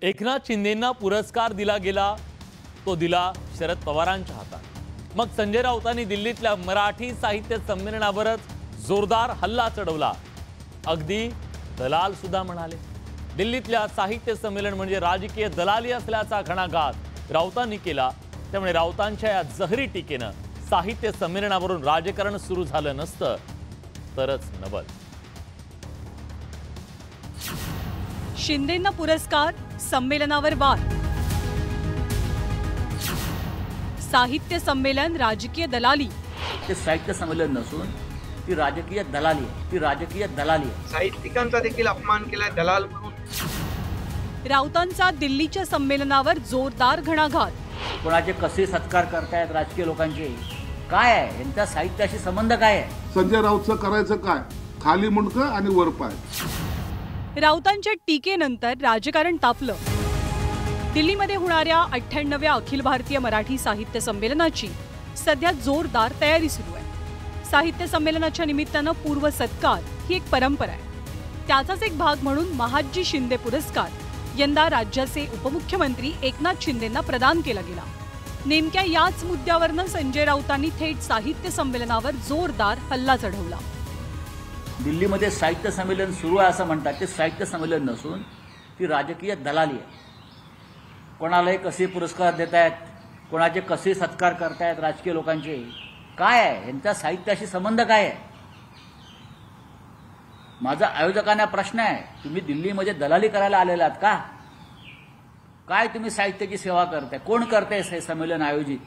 एकनाथ शिंदेंना पुरस्कार दिला गेला, तो दिला शरद पवारांच्या हातात। मग संजय राऊतांनी दिल्लीतल्या मराठी साहित्य संमेलनावरच जोरदार हल्ला चढवला। अगदी दलाल सुद्धा म्हणाले। दिल्लीतल्या साहित्य संमेलन म्हणजे राजकीय दलाली असल्याचा घणाघात राऊतांनी केला। त्यामुळे राऊतांच्या या जहरी टीकेनं साहित्य संमेलनावरून राजकारण सुरू झालं नसतं तरच नवल। शिंदेंना पुरस्कार, संमेलनावर वाद। साहित्य संमेलन राजकीय दलाली। ते साहित्य संमेलन नसून ती राजकीय दलाली आहे, ती राजकीय दलाली आहे। साहित्यिकांचा देखील अपमान केलाय दलाल म्हणून। राऊतांचा दिल्लीच्या संमेलनावर जोरदार घणाघात। कोणाचे कसे सत्कार करतायत राजकीय लोकांचे, काय आहे यांचा साहित्याशी संबंध काय आहे? संजय राऊतचं करायचं काय? खाली मुंडकं आणि वर पाय। राऊतांच्या टीकेनंतर राजकारण तापलं। दिल्लीमध्ये होणाऱ्या 98व्या अखिल भारतीय मराठी साहित्य संमेलनाची सध्या जोरदार तयारी सुरू आहे। साहित्य संमेलनाच्या निमित्तानं पूर्व सत्कार ही एक परंपरा आहे। त्याचाच एक भाग म्हणून महादजी शिंदे पुरस्कार यंदा राज्याचे उपमुख्यमंत्री एकनाथ शिंदेंना प्रदान केला गेला। नेमक्या याच मुद्द्यावरनं संजय राऊतांनी थेट साहित्य संमेलनावर जोरदार हल्ला चढवला। दिल्लीमध्ये साहित्य संमेलन सुरू आहे असं म्हणतात, ते साहित्य संमेलन नसून ती राजकीय दलाली आहे। कोणालाही कसे पुरस्कार देत आहेत, कोणाचे कसे सत्कार करतायत राजकीय लोकांचे, काय आहे यांचा साहित्याशी संबंध काय आहे? माझा आयोजकांना प्रश्न आहे, तुम्ही दिल्लीमध्ये दलाली करायला आलेला आहात का? काय तुम्ही साहित्याची सेवा करताय? कोण करताय हे संमेलन आयोजित?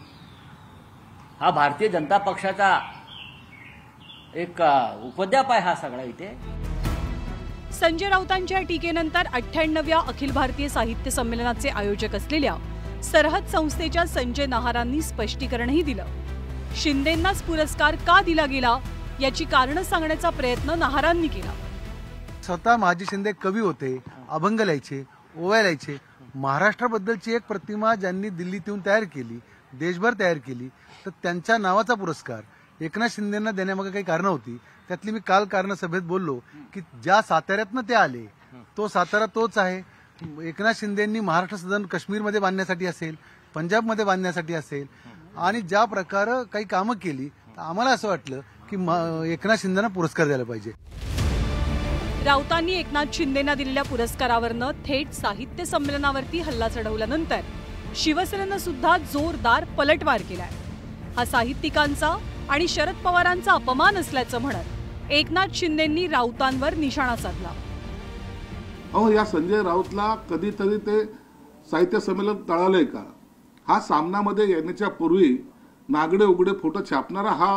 हा भारतीय जनता पक्षाचा एक उपद्व्याप आहे हा सगळा इथे। संजय राऊतांच्या टीकेनंतर 98व्या अखिल भारतीय साहित्य संमेलनाचे आयोजक असलेल्या सरहद संस्थेच्या संजय नहारांनी स्पष्टीकरणही दिलं। शिंदेंनाच पुरस्कार का दिला गेला याची कारणं सांगण्याचा प्रयत्न नहारांनी केला। स्वतः महाजी शिंदे कवी होते, अभंग लिहायचे, ओव्या लिहायचे। महाराष्ट्राबद्दलची एक प्रतिमा ज्यांनी दिल्लीत येऊन तयार केली, देशभर तयार केली, तर त्यांच्या नावाचा पुरस्कार एकनाथ शिंदेंना देण्यामागे काही कारणं होती। त्यातली मी काल कारण सभेत बोललो की ज्या साताऱ्यातनं ते आले तो सातारा तोच आहे। एकनाथ शिंदेंनी महाराष्ट्र सदन काश्मीरमध्ये बांधण्यासाठी असेल, पंजाबमध्ये बांधण्यासाठी असेल आणि ज्या प्रकारे काही कामं केली, तर आम्हाला असं वाटलं की एकनाथ शिंदेंना पुरस्कार द्यायला पाहिजे। राऊतांनी एकनाथ शिंदेंना दिलेल्या पुरस्कारावरनं थेट साहित्य संमेलनावरती हल्ला चढवल्यानंतर शिवसेनेनं सुद्धा जोरदार पलटवार केलाय। हा साहित्यिकांचा आणि शरद पवारांचा अपमान असल्याचं म्हणत एकनाथ शिंदेंनी राऊतांवर निशाणा साधला। अहो, या संजय राऊतला कधीतरी ते साहित्य संमेलन टळालंय का? हा सामनामध्ये येण्याच्या पूर्वी नागडे उघडे फोटो छापणारा हा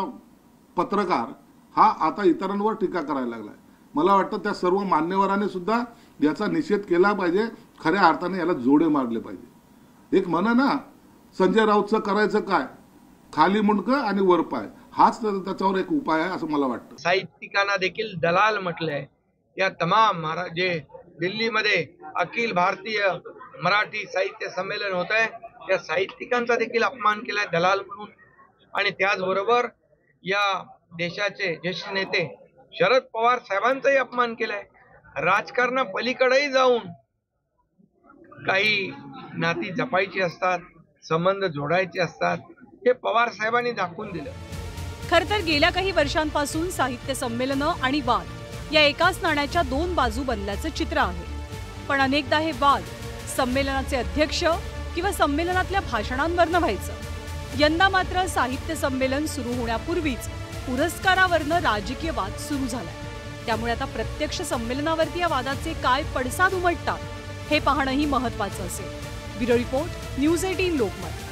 पत्रकार हा आता इतरांवर टीका करायला लागलाय। मला वाटतं त्या सर्व मान्यवरांनी सुद्धा याचा निषेध केला पाहिजे, खऱ्या अर्थाने याला जोडे मारले पाहिजे। एक म्हणा ना, संजय राऊतचं करायचं काय? खाली मुंडकं आणि वर पाय, हाच त्याच्यावर एक उपाय आहे असं मला वाटतं। साहित्यिकांना देखील दलाल म्हटलंय। या तमाम जे दिल्लीमध्ये अखिल भारतीय मराठी साहित्य संमेलन होत आहे, त्या साहित्यिकांचा देखील अपमान केलाय दलाल म्हणून। आणि त्याचबरोबर या देशाचे ज्येष्ठ नेते शरद पवार साहेबांचाही अपमान केलाय। राजकारणा पलीकडेही जाऊन काही नाती जपायची असतात, संबंध जोडायचे असतात, हे पवार साहेबांनी दाखवून दिलं। खरं तर गेल्या काही वर्षांपासून साहित्य संमेलनं आणि वाद या एकाच नाण्याच्या दोन बाजू बनल्याचं चित्र आहे। पण अनेकदा हे वाद संमेलनाचे अध्यक्ष किंवा संमेलनातल्या भाषणांवरनं व्हायचं। यंदा मात्र साहित्य संमेलन सुरू होण्यापूर्वीच पुरस्कारावरनं राजकीय वाद सुरू झालाय। त्यामुळे आता प्रत्यक्ष संमेलनावरती या वादाचे काय पडसाद उमटतात हे पाहणंही महत्त्वाचं असेल। Bureau report, news 18 Lokmat.